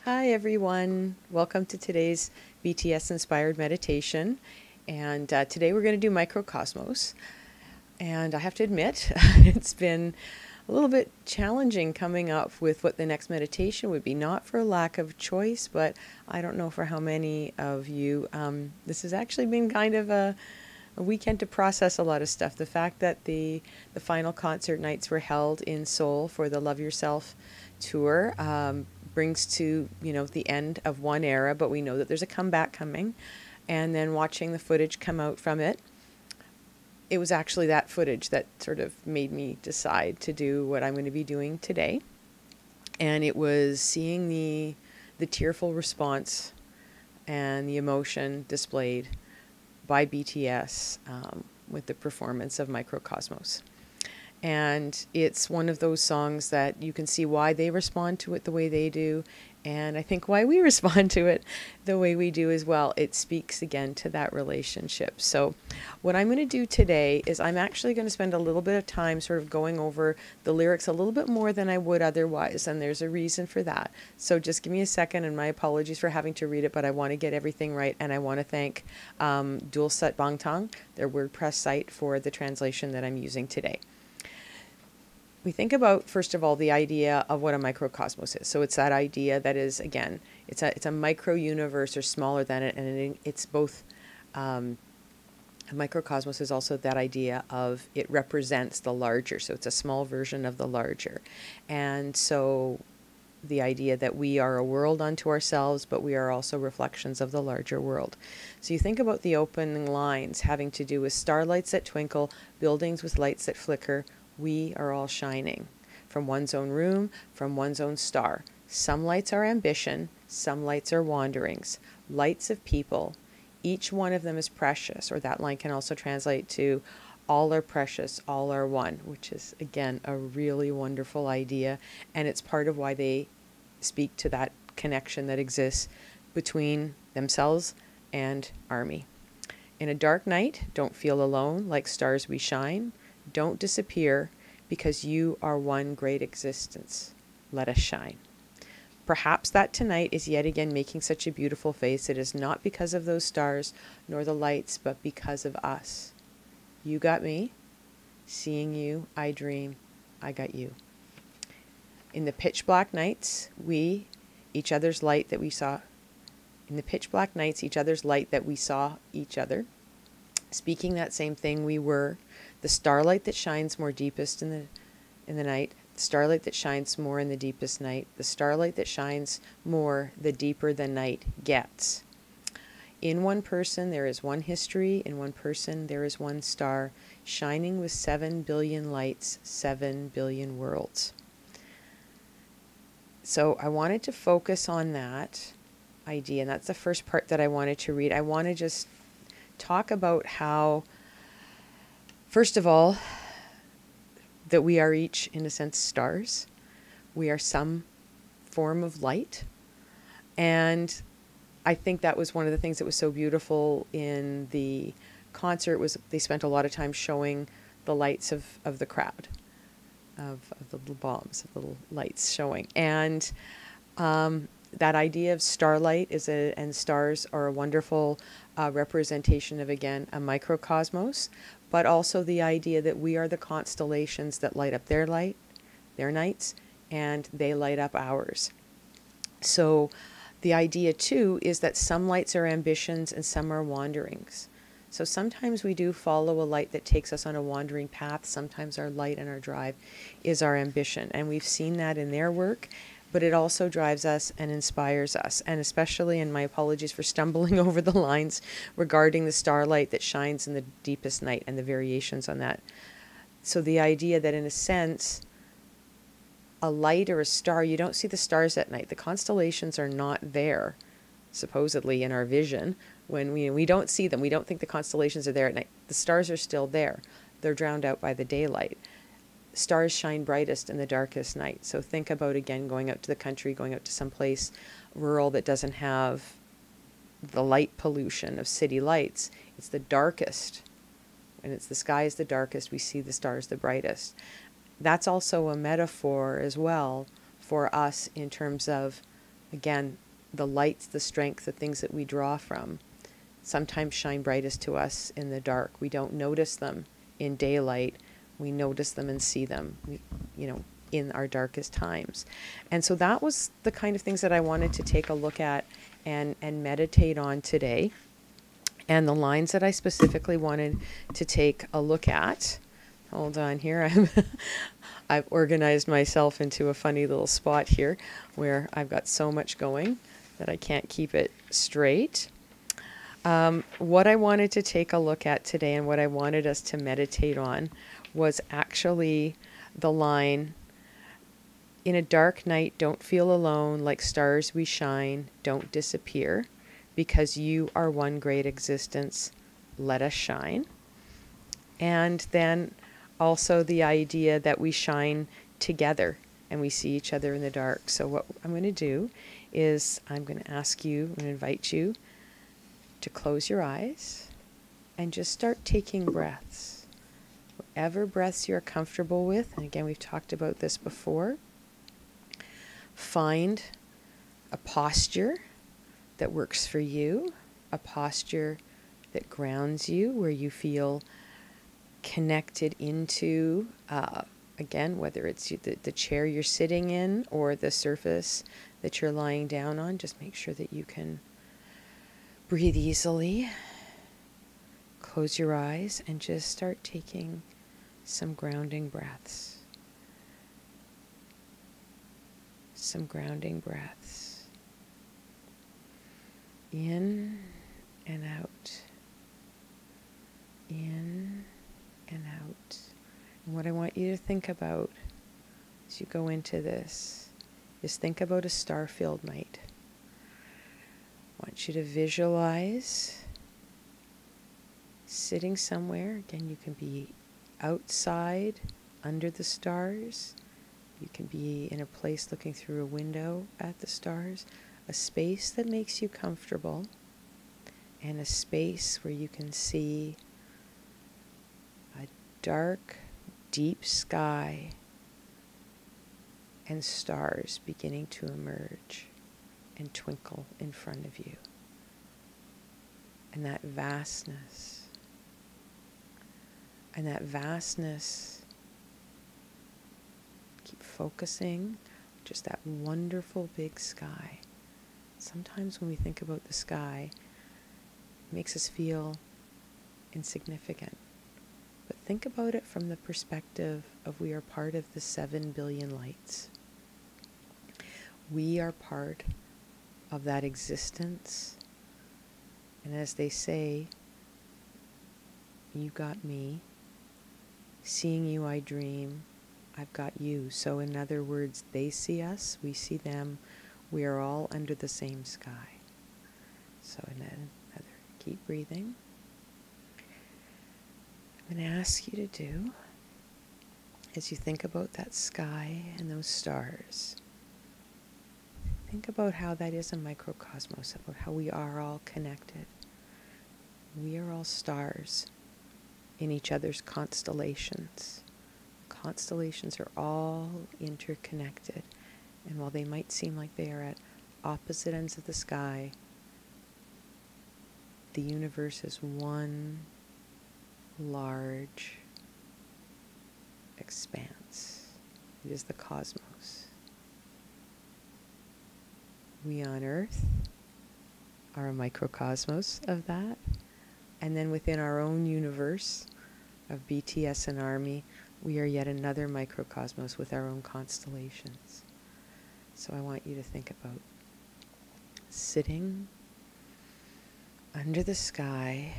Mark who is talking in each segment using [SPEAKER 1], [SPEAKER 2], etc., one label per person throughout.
[SPEAKER 1] Hi everyone, welcome to today's BTS inspired meditation, and today we're going to do Mikrokosmos. And I have to admit it's been a little bit challenging coming up with what the next meditation would be, not for lack of choice, but I don't know for how many of you this has actually been kind of a weekend to process a lot of stuff. The fact that the final concert nights were held in Seoul for the Love Yourself tour brings to the end of one era, but we know that there's a comeback coming. And then watching the footage come out from it, it was actually that footage that sort of made me decide to do what I'm going to be doing today. And it was seeing the tearful response and the emotion displayed by BTS with the performance of Mikrokosmos. And it's one of those songs that you can see why they respond to it the way they do, and I think why we respond to it the way we do as well. It speaks again to that relationship. So what I'm going to do today is I'm actually going to spend a little bit of time sort of going over the lyrics a little bit more than I would otherwise, and there's a reason for that. So just give me a second, and my apologies for having to read it, but I want to get everything right, and I want to thank Doolset, their WordPress site, for the translation that I'm using today. We think about, first of all, the idea of what a microcosmos is. So it's that idea that is, again, it's a micro universe or smaller than it, and it's both. A microcosmos is also that idea of it represents the larger. So it's a small version of the larger. And so the idea that we are a world unto ourselves, but we are also reflections of the larger world. So you think about the opening lines having to do with starlights that twinkle, buildings with lights that flicker. We are all shining from one's own room, from one's own star. Some lights are ambition, some lights are wanderings, lights of people. Each one of them is precious, or that line can also translate to all are precious, all are one, which is, again, a really wonderful idea. And it's part of why they speak to that connection that exists between themselves and ARMY. In a dark night, don't feel alone, like stars we shine. Don't disappear, because you are one great existence. Let us shine. Perhaps that tonight is yet again making such a beautiful face. It is not because of those stars nor the lights, but because of us. You got me. Seeing you, I dream. I got you. In the pitch black nights, each other's light that we saw. In the pitch black nights, each other's light that we saw each other. Speaking that same thing, we were the starlight that shines more deepest in the night, the starlight that shines more in the deepest night, the starlight that shines more the deeper the night gets. In one person there is one history, in one person there is one star, shining with 7 billion lights, 7 billion worlds. So I wanted to focus on that idea, and that's the first part that I wanted to read. I want to just talk about how, first of all, that we are each, in a sense, stars. We are some form of light. And I think that was one of the things that was so beautiful in the concert, was they spent a lot of time showing the lights of the crowd, of the little bombs, of the little lights showing. And that idea of starlight and stars are a wonderful representation of, again, a microcosmos, but also the idea that we are the constellations that light up their nights, and they light up ours. So the idea too is that some lights are ambitions and some are wanderings. So sometimes we do follow a light that takes us on a wandering path. Sometimes our light and our drive is our ambition, and we've seen that in their work. But it also drives us and inspires us. And especially, and my apologies for stumbling over the lines regarding the starlight that shines in the deepest night and the variations on that. So the idea that, in a sense, a light or a star, you don't see the stars at night. The constellations are not there, supposedly, in our vision. When we don't see them, we don't think the constellations are there at night. The stars are still there. They're drowned out by the daylight. Stars shine brightest in the darkest night. So think about, again, going out to the country, going out to some place rural that doesn't have the light pollution of city lights. It's the darkest. And it's the sky is the darkest. We see the stars the brightest. That's also a metaphor as well for us in terms of Again, the lights, the strength, the things that we draw from sometimes shine brightest to us in the dark. We don't notice them in daylight. We notice them and see them, in our darkest times. And so that was the kind of things that I wanted to take a look at and meditate on today. And the lines that I specifically wanted to take a look at, hold on here, I've organized myself into a funny little spot here where I've got so much going that I can't keep it straight. What I wanted to take a look at today and what I wanted us to meditate on was actually the line, "In a dark night, don't feel alone, like stars we shine, don't disappear, because you are one great existence, let us shine." And then also the idea that we shine together and we see each other in the dark. So what I'm going to do is I'm going to ask you and invite you to close your eyes and just start taking breaths. Whatever breaths you're comfortable with, and again, we've talked about this before. Find a posture that works for you, a posture that grounds you, where you feel connected into, again, whether it's the chair you're sitting in or the surface that you're lying down on. Just make sure that you can breathe easily. Close your eyes and just start taking some grounding breaths. Some grounding breaths. In and out. In and out. And what I want you to think about as you go into this is think about a star-filled night. I want you to visualize sitting somewhere. Again, you can be outside under the stars. You can be in a place looking through a window at the stars. A space that makes you comfortable, and a space where you can see a dark, deep sky and stars beginning to emerge and twinkle in front of you. And that vastness, keep focusing, just that wonderful big sky. Sometimes when we think about the sky, it makes us feel insignificant. But think about it from the perspective of we are part of the 7 billion lights. We are part of that existence. And as they say, you got me. Seeing you, I dream. I've got you. So in other words, they see us, we see them. We are all under the same sky. So another, keep breathing. I'm going to ask you to do, as you think about that sky and those stars, think about how that is a microcosmos, about how we are all connected. We are all stars in each other's constellations. Constellations are all interconnected. And while they might seem like they are at opposite ends of the sky, the universe is one large expanse. It is the cosmos. We on Earth are a microcosmos of that. And then within our own universe of BTS and Army, we are yet another microcosmos with our own constellations. So I want you to think about sitting under the sky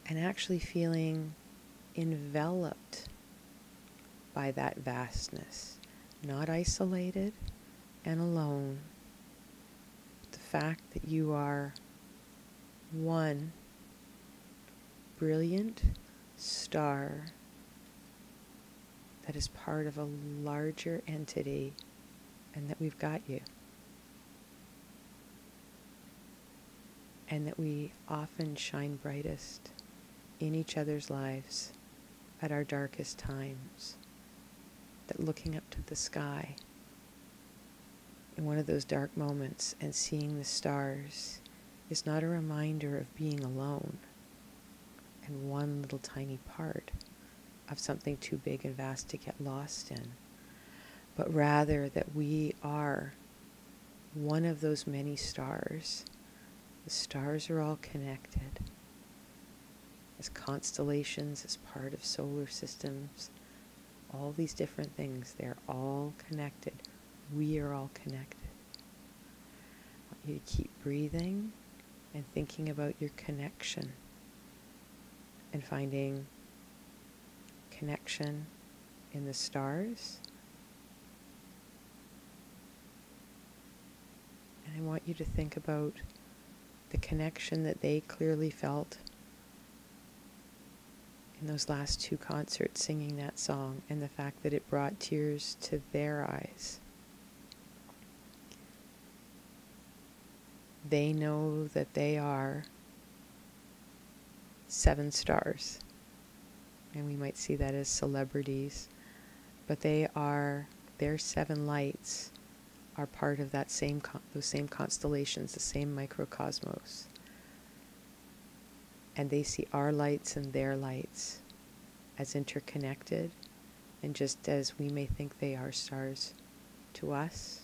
[SPEAKER 1] and actually feeling enveloped by that vastness, not isolated and alone. The fact that you are one brilliant star that is part of a larger entity, and that we've got you. And that we often shine brightest in each other's lives at our darkest times. That looking up to the sky in one of those dark moments and seeing the stars is not a reminder of being alone and one little tiny part of something too big and vast to get lost in, but rather that we are one of those many stars. The stars are all connected as constellations, as part of solar systems, all these different things. They're all connected. We are all connected. I want you to keep breathing and thinking about your connection and finding connection in the stars. And I want you to think about the connection that they clearly felt in those last two concerts singing that song, and the fact that it brought tears to their eyes. They know that they are 7 stars, and we might see that as celebrities, but their 7 lights are part of that those same constellations, the same microcosmos. And they see our lights and their lights as interconnected, and just as we may think they are stars to us,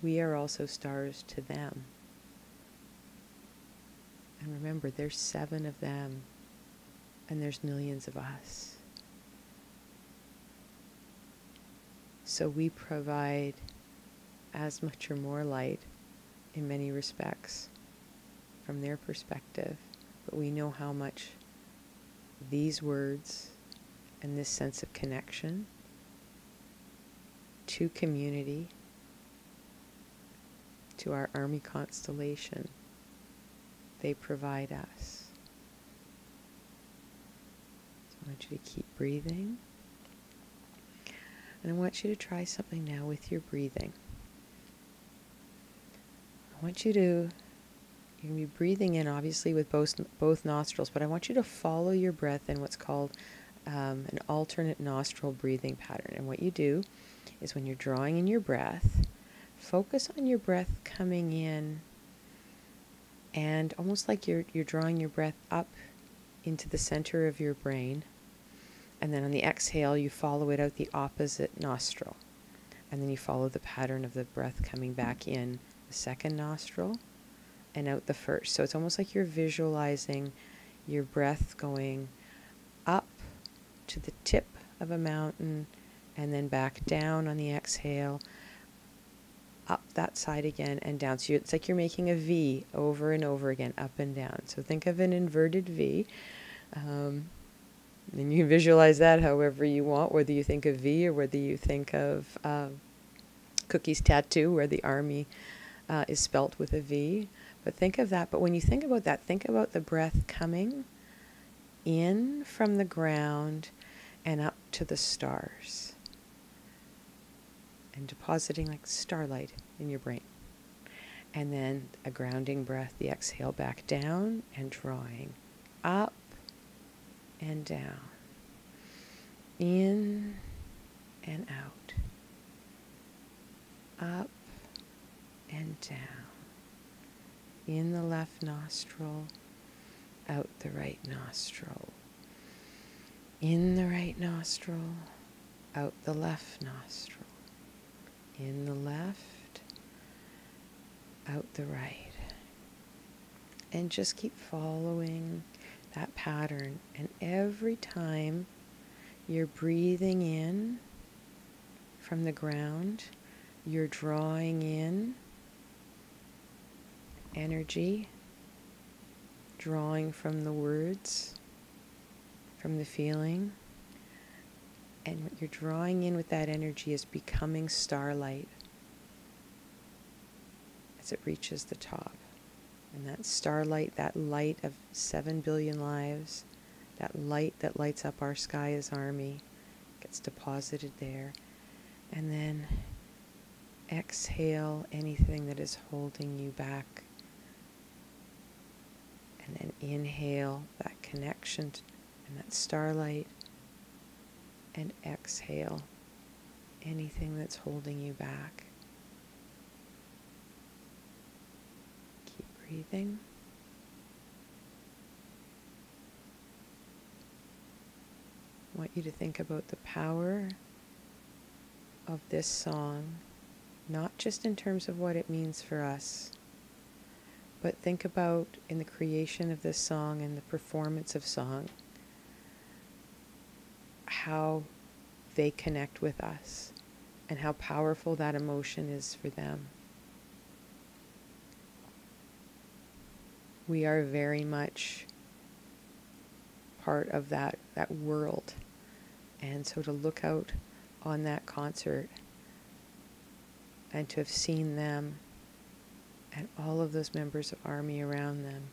[SPEAKER 1] we are also stars to them. And remember, there's 7 of them, and there's millions of us. So we provide as much or more light in many respects from their perspective, but we know how much these words and this sense of connection to community, to our army constellation, they provide us. So I want you to keep breathing. And I want you to try something now with your breathing. I want you to You can be breathing in, obviously, with both nostrils, but I want you to follow your breath in what's called an alternate nostril breathing pattern. And what you do is when you're drawing in your breath, focus on your breath coming in, and almost like you're drawing your breath up into the center of your brain. And then on the exhale, you follow it out the opposite nostril. And then you follow the pattern of the breath coming back in the second nostril and out the first. So it's almost like you're visualizing your breath going up to the tip of a mountain and then back down on the exhale, up that side again and down. So it's like you're making a V over and over again, up and down. So think of an inverted V. And you can visualize that however you want, whether you think of V or whether you think of Cookie's tattoo, where the army is spelt with a V. But think of that. But when you think about that, think about the breath coming in from the ground and up to the stars and depositing like starlight in your brain. And then a grounding breath, the exhale back down and drawing up and down, in and out, up and down, in the left nostril, out the right nostril, in the right nostril, out the left nostril, in the left, out the right. And just keep following that pattern. And every time you're breathing in from the ground, you're drawing in energy, drawing from the words, from the feeling. And what you're drawing in with that energy is becoming starlight as it reaches the top. And that starlight, that light of 7 billion lives, that light that lights up our sky as army, gets deposited there. And then exhale anything that is holding you back. And then inhale that connection and that starlight. And exhale anything that's holding you back. breathing. I want you to think about the power of this song, not just in terms of what it means for us, but think about in the creation of this song and the performance of song, how they connect with us and how powerful that emotion is for them. We are very much part of that world. And so to look out on that concert and to have seen them and all of those members of ARMY around them,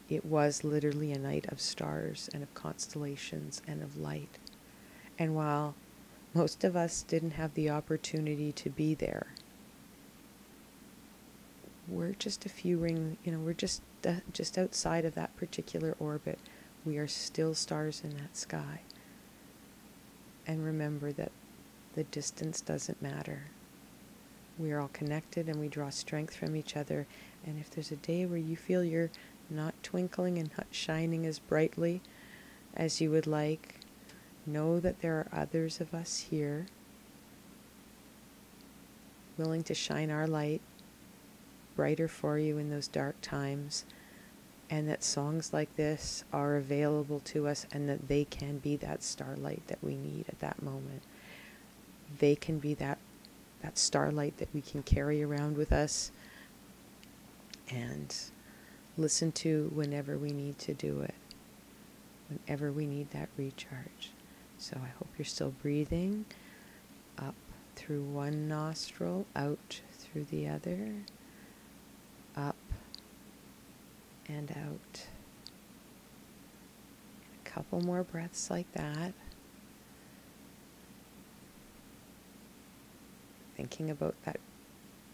[SPEAKER 1] it was literally a night of stars and of constellations and of light. And while most of us didn't have the opportunity to be there, we're just a few we're just outside of that particular orbit. We are still stars in that sky. And remember that the distance doesn't matter. We are all connected and we draw strength from each other. And if there's a day where you feel you're not twinkling and not shining as brightly as you would like, know that there are others of us here willing to shine our light brighter for you in those dark times, and that songs like this are available to us and that they can be that starlight that we need at that moment. They can be that starlight that we can carry around with us and listen to whenever we need to do it, whenever we need that recharge. So I hope you're still breathing up through one nostril, out through the other, up and out. A couple more breaths like that. Thinking about that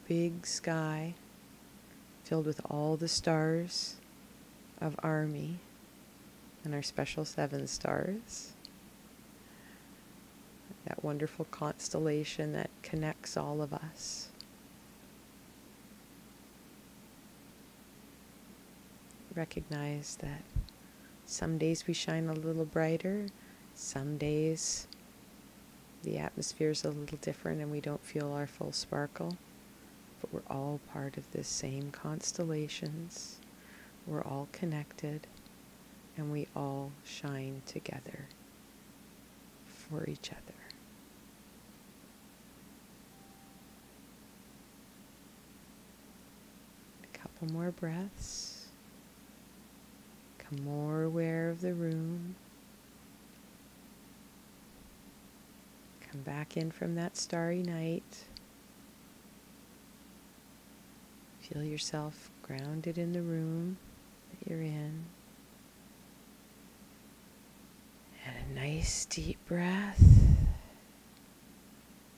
[SPEAKER 1] big sky filled with all the stars of ARMY and our special 7 stars. That wonderful constellation that connects all of us. Recognize that some days we shine a little brighter, some days the atmosphere is a little different and we don't feel our full sparkle, but we're all part of this same constellations. We're all connected and we all shine together for each other. A couple more breaths. Become more aware of the room. Come back in from that starry night. Feel yourself grounded in the room that you're in. And a nice deep breath.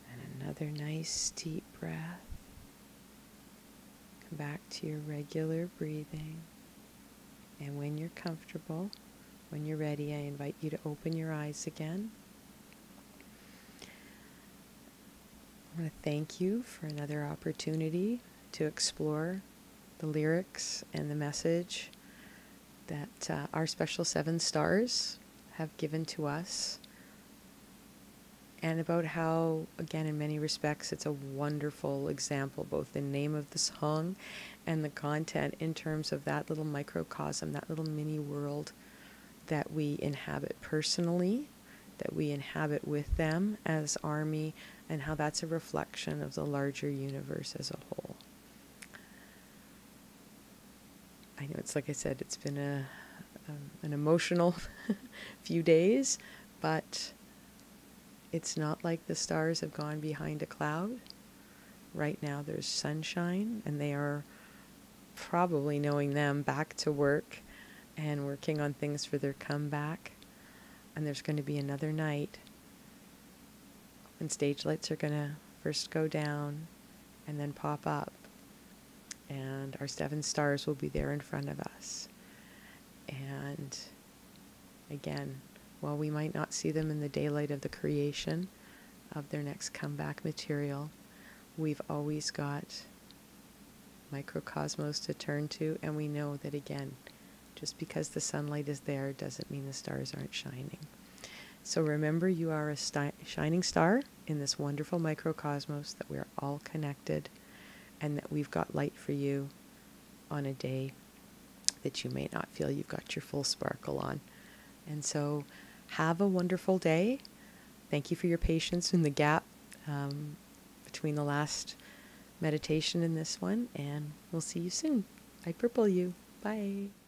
[SPEAKER 1] And another nice deep breath. Come back to your regular breathing. And when you're comfortable, when you're ready, I invite you to open your eyes again. I want to thank you for another opportunity to explore the lyrics and the message that our special 7 stars have given to us, and about how, again, in many respects, it's a wonderful example, both the name of the song and the content, in terms of that little microcosm, that little mini world that we inhabit personally, that we inhabit with them as ARMY, and how that's a reflection of the larger universe as a whole. I know it's, like I said, it's been an emotional few days, but it's not like the stars have gone behind a cloud. Right now there's sunshine, and they are, probably knowing them, back to work and working on things for their comeback. And there's going to be another night when stage lights are going to first go down and then pop up. And our 7 stars will be there in front of us. And again, while we might not see them in the daylight of the creation of their next comeback material, we've always got microcosmos to turn to, and we know that again, just because the sunlight is there doesn't mean the stars aren't shining. So remember, you are a shining star in this wonderful microcosmos, that we're all connected, and that we've got light for you on a day that you may not feel you've got your full sparkle on. And so have a wonderful day. Thank you for your patience in the gap between the last meditation and this one, and we'll see you soon. I purple you. Bye.